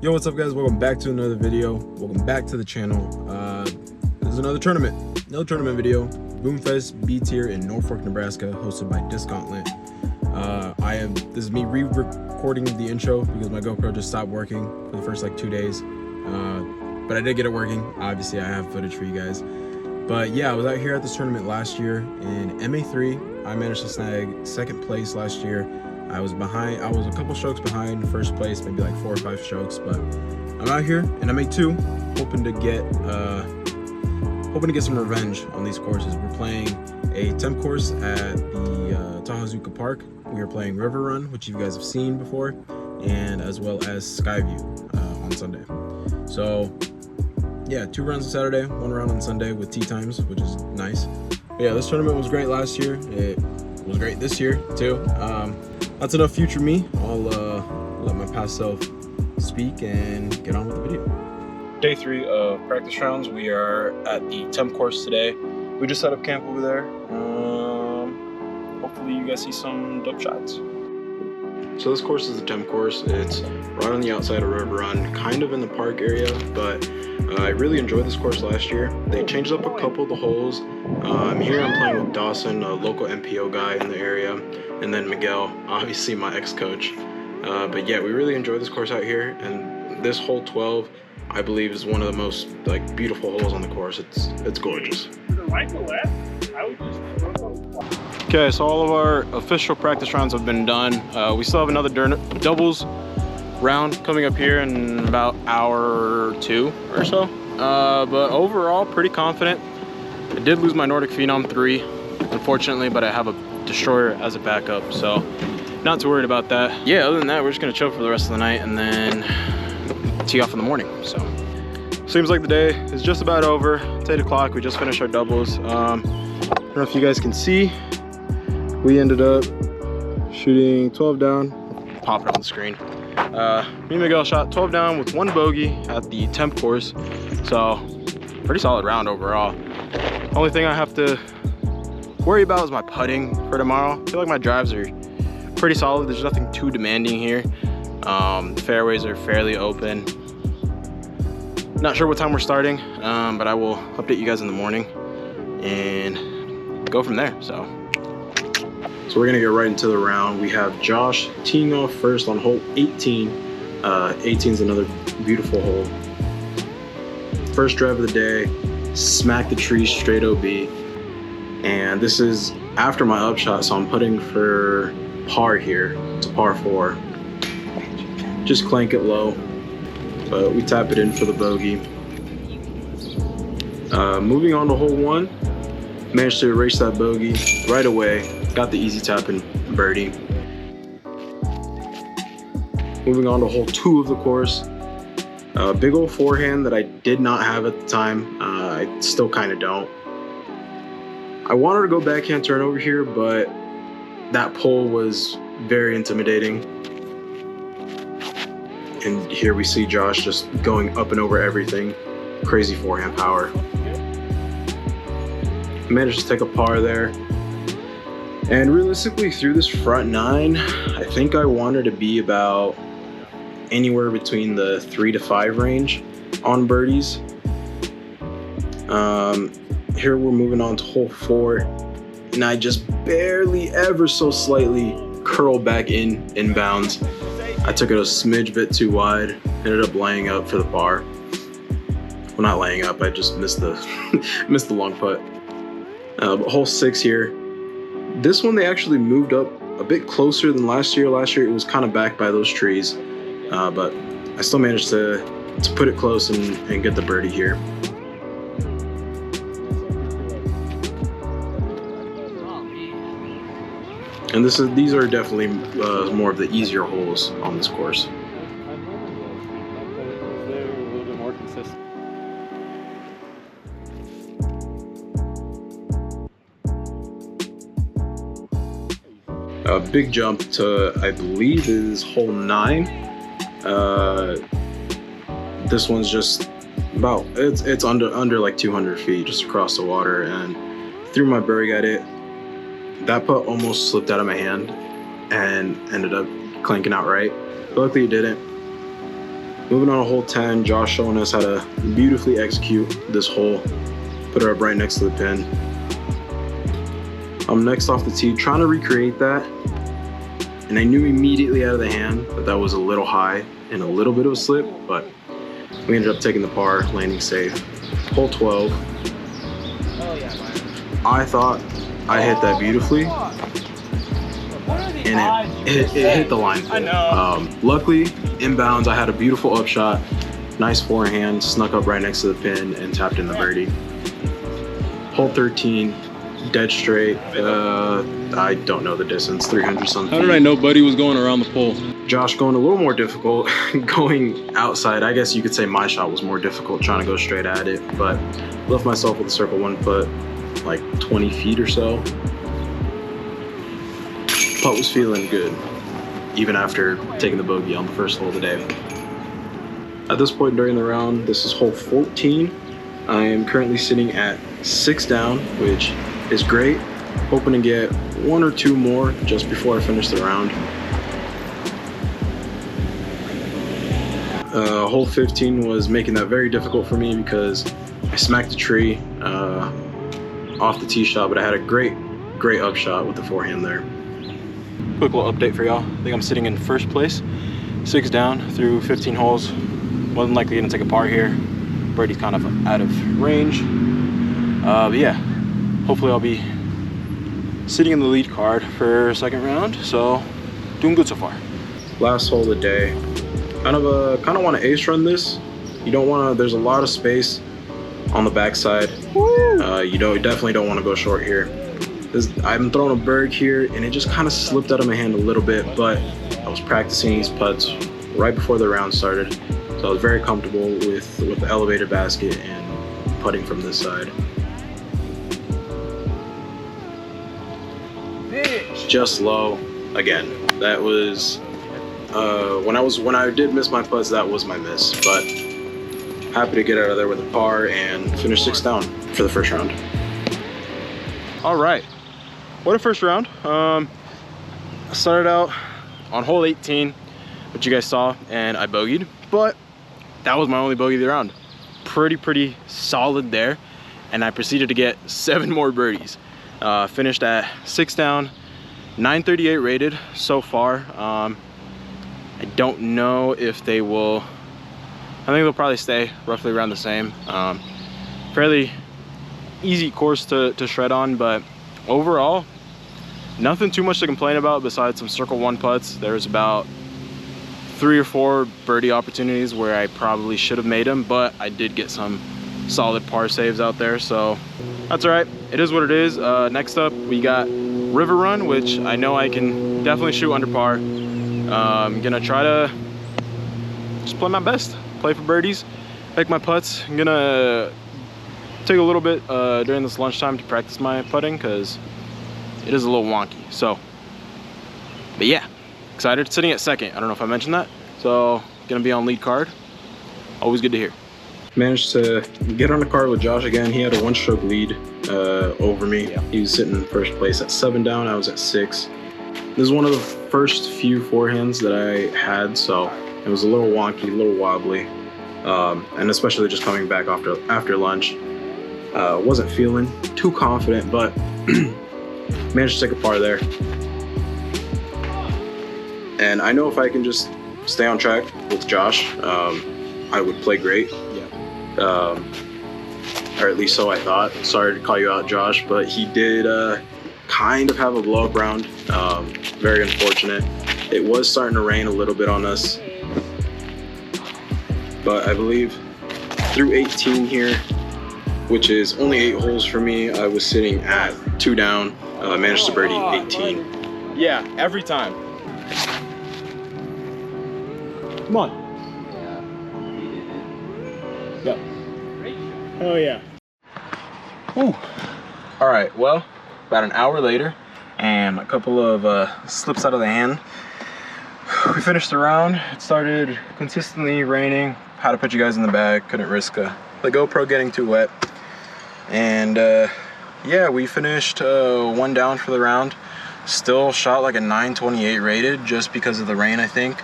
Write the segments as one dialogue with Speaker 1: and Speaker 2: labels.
Speaker 1: Yo, what's up guys? Welcome back to another video. Welcome back to the channel. This is another tournament video. Boomfest B tier in Norfolk, Nebraska, hosted by Discountlet. This is me re-recording the intro because my GoPro just stopped working for the first like 2 days. But I did get it working. Obviously I have footage for you guys. But yeah, I was out here at this tournament last year in MA3. I managed to snag second place last year. I was a couple strokes behind first place, maybe like 4 or 5 strokes, but I'm out here in MA2 hoping to get some revenge on these courses. We're playing a temp course at the Tahazuka Park. We are playing River Run, which you guys have seen before, and as well as Skyview on Sunday. So yeah, 2 rounds on Saturday, 1 round on Sunday with tee times, which is nice. But yeah, this tournament was great last year. It was great this year too. That's enough future me. I'll let my past self speak and get on with the video. Day 3 of practice rounds. We are at the temp course today. We just set up camp over there. Hopefully you guys see some dope shots. So this course is the temp course. It's right on the outside of River Run, kind of in the park area, but I really enjoyed this course last year. They changed up a couple of the holes. Here I'm playing with Dawson, a local MPO guy in the area, and then Miguel, obviously my ex-coach. But yeah, we really enjoyed this course out here, and this hole 12, I believe, is one of the most like beautiful holes on the course. It's gorgeous. Okay, so all of our official practice rounds have been done. We still have another doubles round coming up here in about hour 2 or so. But overall, pretty confident. I did lose my Nordic Phenom 3, unfortunately, but I have a Destroyer as a backup, so not too worried about that. Yeah, other than that, we're just gonna chill for the rest of the night and then tee off in the morning. So seems like the day is just about over. It's 8 o'clock. We just finished our doubles. I don't know if you guys can see. We ended up shooting 12 down. Pop it on the screen. Me and Miguel shot 12 down with 1 bogey at the temp course. So pretty solid round overall. Only thing I have to worry about is my putting for tomorrow. I feel like my drives are pretty solid. There's nothing too demanding here. The fairways are fairly open. Not sure what time we're starting, but I will update you guys in the morning and go from there. So we're gonna get right into the round. We have Josh teeing off first on hole 18. 18 is another beautiful hole. First drive of the day, smack the tree straight OB. And this is after my upshot, so I'm putting for par here. It's a par 4. Just clank it low, but we tap it in for the bogey. Moving on to hole 1, managed to erase that bogey right away. Got the easy tap and birdie. Moving on to hole 2 of the course. Big old forehand that I did not have at the time. I still kind of don't. I wanted to go backhand turn over here, but that pull was very intimidating. And here we see Josh just going up and over everything. Crazy forehand power. Managed to take a par there. And realistically, through this front 9, I think I wanted to be about anywhere between the 3 to 5 range on birdies. Here we're moving on to hole 4, and I just barely, ever so slightly curled back inbounds. I took it a smidge bit too wide, ended up laying up for the par. Well, not laying up, I just missed the missed the long putt. But hole 6 here. This one they actually moved up a bit closer than last year. Last year it was kind of backed by those trees, but I still managed to put it close and get the birdie here. And these are definitely more of the easier holes on this course.
Speaker 2: They're a little bit more consistent.
Speaker 1: A big jump to, I believe, is hole 9. This one's just about, it's under like 200 feet just across the water, and threw my birdie at it. That putt almost slipped out of my hand and ended up clanking out right. But luckily it didn't. Moving on to hole 10, Josh showing us how to beautifully execute this hole. Put her up right next to the pin. I'm next off the tee, trying to recreate that. And I knew immediately out of the hand that that was a little high and a little bit of a slip, but we ended up taking the par, landing safe. Hole 12. I thought I hit that beautifully, and it hit the line.
Speaker 2: I know.
Speaker 1: Luckily, inbounds, I had a beautiful upshot, nice forehand, snuck up right next to the pin and tapped in the birdie. Hole 13, dead straight. I don't know the distance, 300 something.
Speaker 3: How did I know Buddy was going around the pole?
Speaker 1: Josh going a little more difficult, going outside. I guess you could say my shot was more difficult, trying to go straight at it, but left myself with a circle 1 putt, like 20 feet or so. Putt was feeling good, even after taking the bogey on the first hole of the day. At this point during the round, this is hole 14. I am currently sitting at 6 down, which is great. Hoping to get 1 or 2 more just before I finish the round. Hole 15 was making that very difficult for me because I smacked a tree off the tee shot, but I had a great upshot with the forehand there. Quick little update for y'all. I think I'm sitting in first place, 6 down through 15 holes. Wasn't likely gonna take a par here. Birdie's kind of out of range. But yeah, hopefully I'll be sitting in the lead card for second round, so doing good so far. Last hole of the day. Kind of want to ace run this. You don't want to. There's a lot of space on the backside. You definitely don't want to go short here. I'm throwing a bird here, and it just kind of slipped out of my hand a little bit. But I was practicing these putts right before the round started, so I was very comfortable with the elevated basket and putting from this side. Just low again. That was when I did miss my putts, that was my miss, but happy to get out of there with a par and finish 6 down for the first round. All right, what a first round. I started out on hole 18, which you guys saw, and I bogeyed, but that was my only bogey of the round. Pretty solid there, and I proceeded to get 7 more birdies. Finished at 6 down, 938 rated so far. I don't know if they will. I think they'll probably stay roughly around the same. Fairly easy course to shred on, but overall, nothing too much to complain about besides some circle 1 putts. There's about 3 or 4 birdie opportunities where I probably should have made them, but I did get some solid par saves out there, so that's all right. It is what it is. Next up, we got River Run, which I know I can definitely shoot under par. I'm gonna try to just play my best, play for birdies, make my putts. I'm gonna take a little bit during this lunchtime to practice my putting because it is a little wonky. So, but yeah, excited. Sitting at second. I don't know if I mentioned that. So, gonna be on lead card. Always good to hear. Managed to get on the card with Josh again. He had a 1-stroke lead over me. Yeah. He was sitting in first place at 7 down. I was at 6. This is one of the first few forehands that I had, so it was a little wonky, a little wobbly, and especially just coming back after lunch. Wasn't feeling too confident, but managed to take a par there. And I know if I can just stay on track with Josh, I would play great. Or at least so I thought. Sorry to call you out, Josh, but he did kind of have a blow up round. Very unfortunate. It was starting to rain a little bit on us, but I believe through 18 here, which is only 8 holes for me, I was sitting at 2 down. Managed to birdie 18. Yeah, every time. Come on. Go. Oh yeah. Ooh. All right, well, about an hour later and a couple of slips out of the hand, we finished the round. It started consistently raining. Had to put you guys in the bag, couldn't risk the GoPro getting too wet. And yeah, we finished 1 down for the round. Still shot like a 928 rated just because of the rain, I think.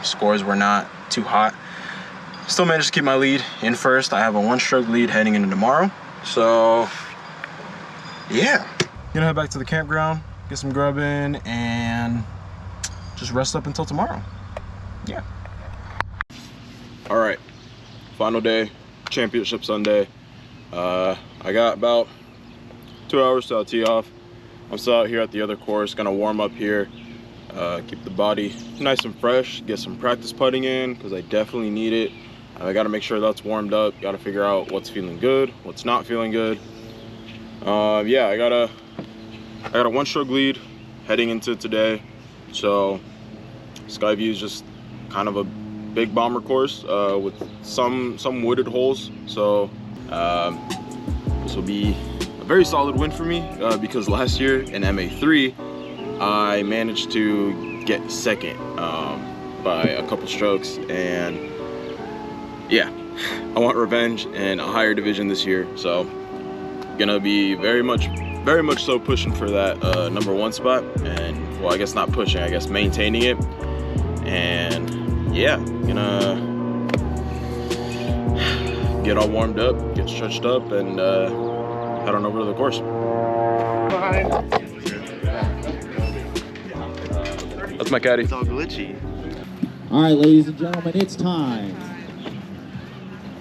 Speaker 1: Scores were not too hot. still managed to keep my lead in first. I have a 1-stroke lead heading into tomorrow. So, yeah. Gonna head back to the campground, get some grub in, and just rest up until tomorrow. Yeah. All right, final day, championship Sunday. I got about 2 hours till I tee off. I'm still out here at the other course, gonna warm up here, keep the body nice and fresh, get some practice putting in, because I definitely need it. I gotta make sure that's warmed up, gotta figure out what's feeling good, what's not feeling good. Yeah, I got a 1-stroke lead heading into today. So Skyview is just kind of a big bomber course with some wooded holes. So this will be a very solid win for me because last year in MA3 I managed to get second by a couple strokes, and yeah, I want revenge in a higher division this year. So gonna be very much so pushing for that #1 spot, and well, I guess not pushing, I guess maintaining it. And yeah, gonna get all warmed up, get stretched up, and head on over to the course. That's my caddy.
Speaker 4: It's all glitchy.
Speaker 5: All right, ladies and gentlemen, it's time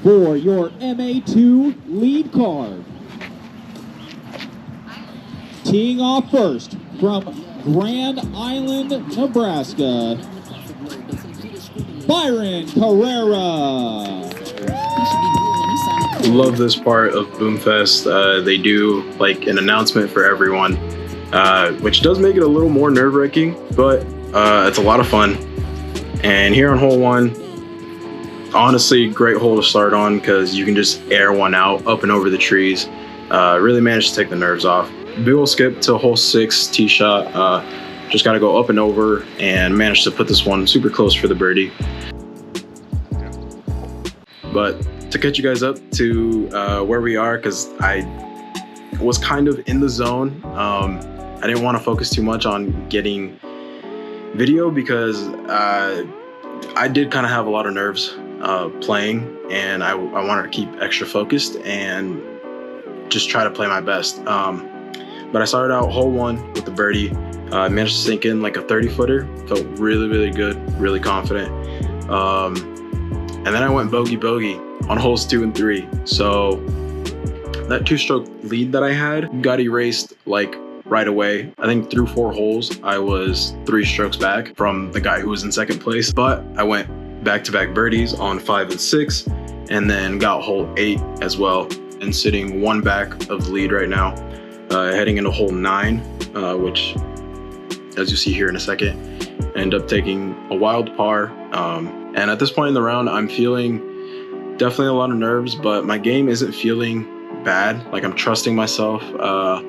Speaker 5: for your MA2 lead card. Teeing off first from Grand Island, Nebraska, Byron Carrera.
Speaker 1: Love this part of Boomfest. They do like an announcement for everyone, which does make it a little more nerve-wracking, but it's a lot of fun. And here on hole 1, honestly, great hole to start on because you can just air one out up and over the trees. Really managed to take the nerves off. Big ol' skip to hole 6 tee shot. Just got to go up and over and managed to put this one super close for the birdie. But to catch you guys up to where we are, because I was kind of in the zone. I didn't want to focus too much on getting video because I did kind of have a lot of nerves playing, and I wanted to keep extra focused and just try to play my best. But I started out hole 1 with the birdie. I managed to sink in like a 30-footer. Felt really good, really confident. And then I went bogey on holes 2 and 3. So that 2-stroke lead that I had got erased like right away. I think through 4 holes, I was 3 strokes back from the guy who was in second place. But I went back-to-back birdies on 5 and 6, and then got hole 8 as well, and sitting 1 back of the lead right now. Heading into hole 9, which, as you see here in a second, end up taking a wild par. And at this point in the round, I'm feeling definitely a lot of nerves, but my game isn't feeling bad. Like, I'm trusting myself. I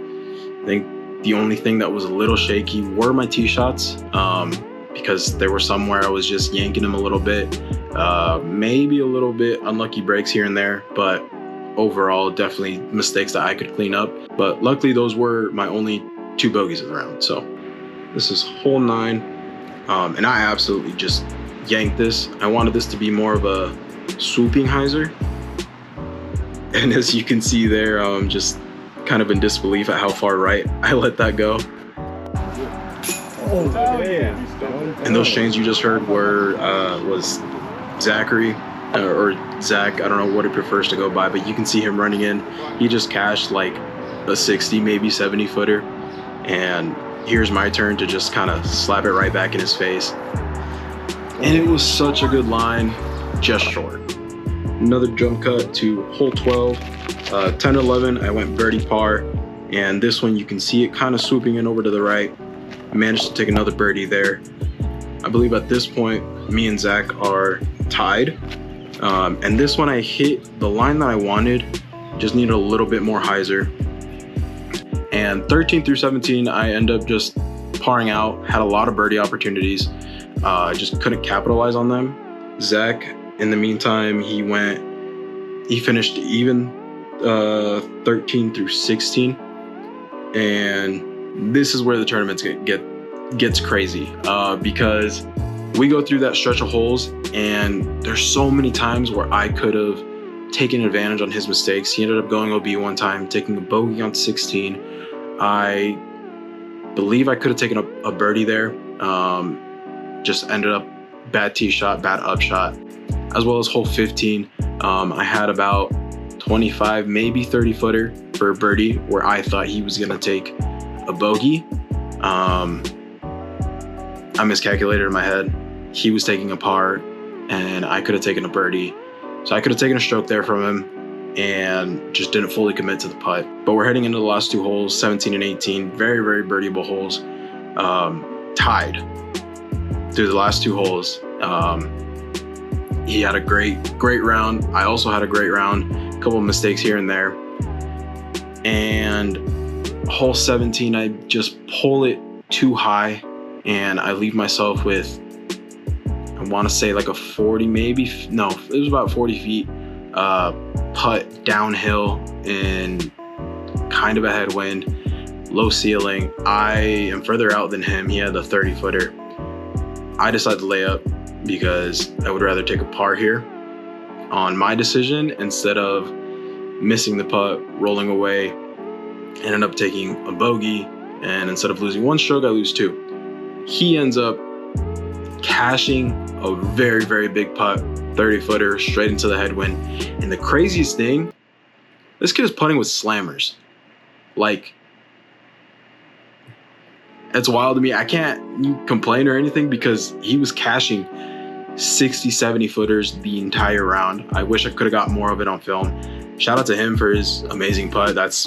Speaker 1: think the only thing that was a little shaky were my tee shots, because there were some where I was just yanking them a little bit. Maybe a little bit unlucky breaks here and there, but overall, definitely mistakes that I could clean up. But luckily, those were my only 2 bogeys of the round. So this is hole 9, and I absolutely just yanked this. I wanted this to be more of a swooping hyzer, and as you can see there, just kind of in disbelief at how far right I let that go.
Speaker 4: Oh, yeah.
Speaker 1: And those chains you just heard was Zachary, or Zach, I don't know what he prefers to go by, but you can see him running in. He just cashed like a 60, maybe 70 footer. And here's my turn to just kind of slap it right back in his face. And it was such a good line, just short. Another jump cut to hole 12, 10, 11, I went birdie par. And this one, you can see it kind of swooping in over to the right. I managed to take another birdie there. I believe at this point, me and Zach are tied. And this one I hit the line that I wanted, just needed a little bit more hyzer. And 13 through 17, I end up just parring out, had a lot of birdie opportunities, just couldn't capitalize on them. Zach, in the meantime, he finished even 13 through 16. And this is where the tournaments gets crazy, because we go through that stretch of holes, and there's so many times where I could have taken advantage on his mistakes. He ended up going OB one time, taking a bogey on 16. I believe I could have taken a birdie there. Just ended up bad tee shot, bad up shot, as well as hole 15. I had about 25, maybe 30 footer for a birdie where I thought he was gonna take a bogey. I miscalculated in my head. He was taking a par and I could have taken a birdie. So I could have taken a stroke there from him and just didn't fully commit to the putt. But we're heading into the last two holes, 17 and 18, very, very birdieable holes. Tied through the last two holes. He had a great round. I also had a great round, a couple of mistakes here and there. And hole 17, I just pull it too high and I leave myself with, I want to say like a 40, maybe, no, it was about 40 feet, putt downhill in kind of a headwind, low ceiling. I am further out than him. He had the 30 footer. I decided to lay up because I would rather take a par here on my decision instead of missing the putt, rolling away, ended up taking a bogey, and instead of losing one stroke, I lose two. He ends up cashing a very, very big putt, 30 footer straight into the headwind. And the craziest thing, this kid is putting with slammers. Like, it's wild to me. I can't complain or anything because he was cashing 60, 70 footers the entire round. I wish I could have got more of it on film. Shout out to him for his amazing putt. That's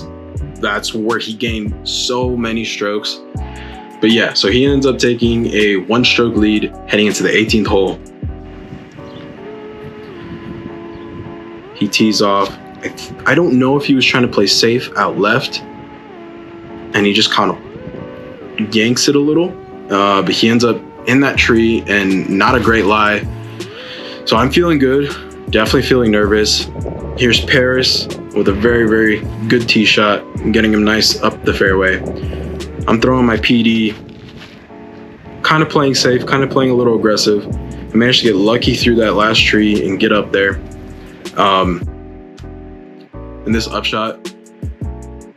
Speaker 1: where he gained so many strokes. But yeah, so he ends up taking a one-stroke lead heading into the 18th hole. He tees off. I don't know if he was trying to play safe out left, and he just kind of yanks it a little, but he ends up in that tree, and not a great lie. So I'm feeling good, definitely feeling nervous. Here's Paris with a very, very good tee shot, getting him nice up the fairway. I'm throwing my PD, kind of playing safe, kind of playing a little aggressive. I managed to get lucky through that last tree and get up there. And this upshot,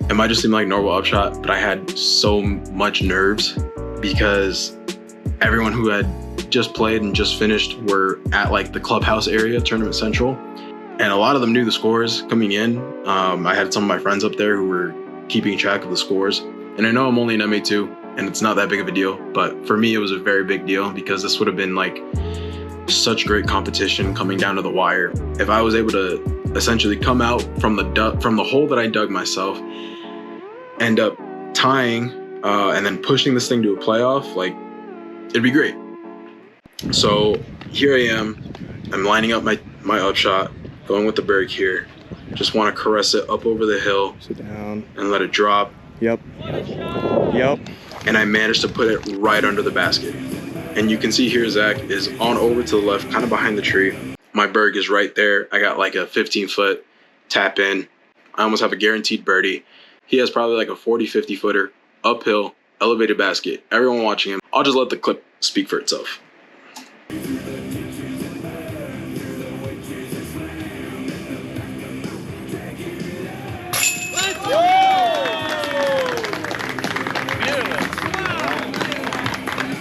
Speaker 1: it might just seem like normal upshot, but I had so much nerves because everyone who had just played and just finished were at like the clubhouse area, Tournament Central. And a lot of them knew the scores coming in. I had some of my friends up there who were keeping track of the scores. And I know I'm only an MA2 and it's not that big of a deal, but for me, it was a very big deal because this would have been like such great competition coming down to the wire. If I was able to essentially come out from the hole that I dug myself, end up tying, and then pushing this thing to a playoff, like, it'd be great. So here I am. I'm lining up my upshot, going with the berg here. Just want to caress it up over the hill.
Speaker 2: Sit down.
Speaker 1: And let it drop.
Speaker 2: Yep.
Speaker 1: And I managed to put it right under the basket. And you can see here Zach is on over to the left, kind of behind the tree. My berg is right there. I got like a 15-foot tap in. I almost have a guaranteed birdie. He has probably like a 40, 50 footer uphill, elevated basket. Everyone watching him. I'll just let the clip speak for itself.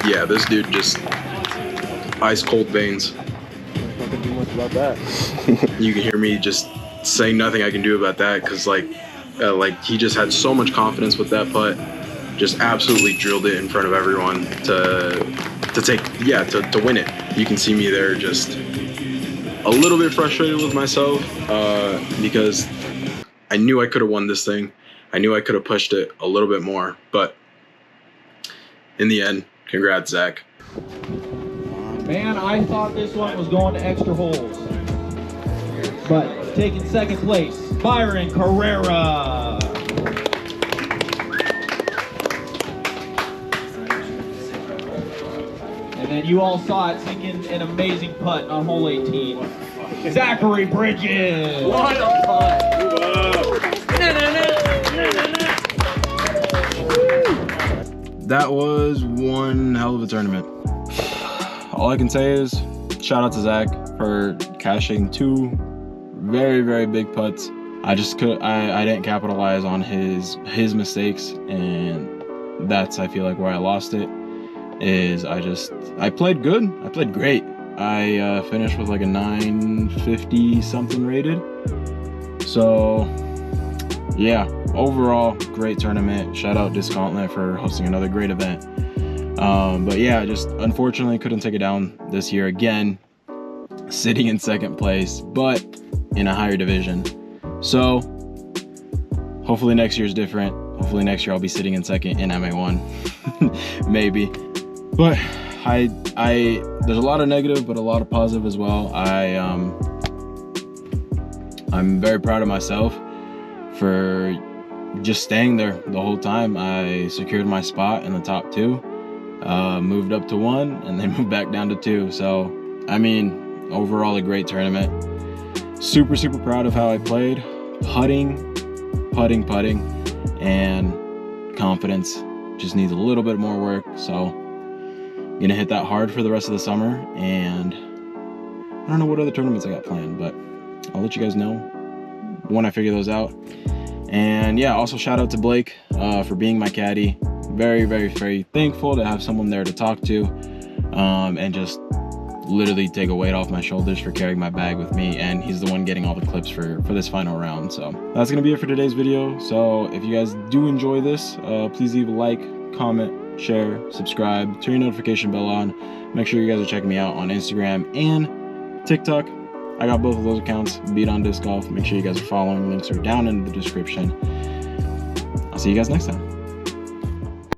Speaker 1: Yeah, this dude just ice cold veins.
Speaker 2: I can do much about that.
Speaker 1: You can hear me just saying nothing I can do about that because like he just had so much confidence with that putt, just absolutely drilled it in front of everyone to win it. You can see me there just a little bit frustrated with myself because I knew I could have won this thing. I knew I could have pushed it a little bit more, but in the end, congrats, Zach.
Speaker 5: Man, I thought this one was going to extra holes. But taking second place, Byron Carrera. And then you all saw it sinking an amazing putt on hole 18. Zachary Bridges.
Speaker 2: What a putt.
Speaker 1: That was one hell of a tournament. all I can say is shout out to Zach for cashing 2 very, very big putts. I didn't capitalize on his mistakes, and that's, I feel like, where I lost it. I played good. I played great. I finished with like a 950 something rated. So yeah, overall great tournament. Shout out Discountlet for hosting another great event. But yeah, just unfortunately couldn't take it down this year again, sitting in 2nd place, but in a higher division. So hopefully next year's different. Hopefully next year I'll be sitting in 2nd in MA1, maybe. But there's a lot of negative, but a lot of positive as well. I'm very proud of myself for just staying there the whole time. I secured my spot in the top 2, moved up to 1, and then moved back down to 2. So, I mean, overall a great tournament. Super, super proud of how I played. Putting, and confidence just needs a little bit more work. So, gonna hit that hard for the rest of the summer, and I don't know what other tournaments I got planned, but I'll let you guys know when I figure those out. And yeah, also shout out to Blake for being my caddy. Very, very, very thankful to have someone there to talk to, and just literally take a weight off my shoulders for carrying my bag with me, and he's the one getting all the clips for this final round. So that's gonna be it for today's video. So if you guys do enjoy this, please leave a like, comment, share, subscribe, turn your notification bell on. Make sure you guys are checking me out on Instagram and TikTok. I got both of those accounts, Beat on Disc Golf. Make sure you guys are following. Links are down in the description. I'll see you guys next time.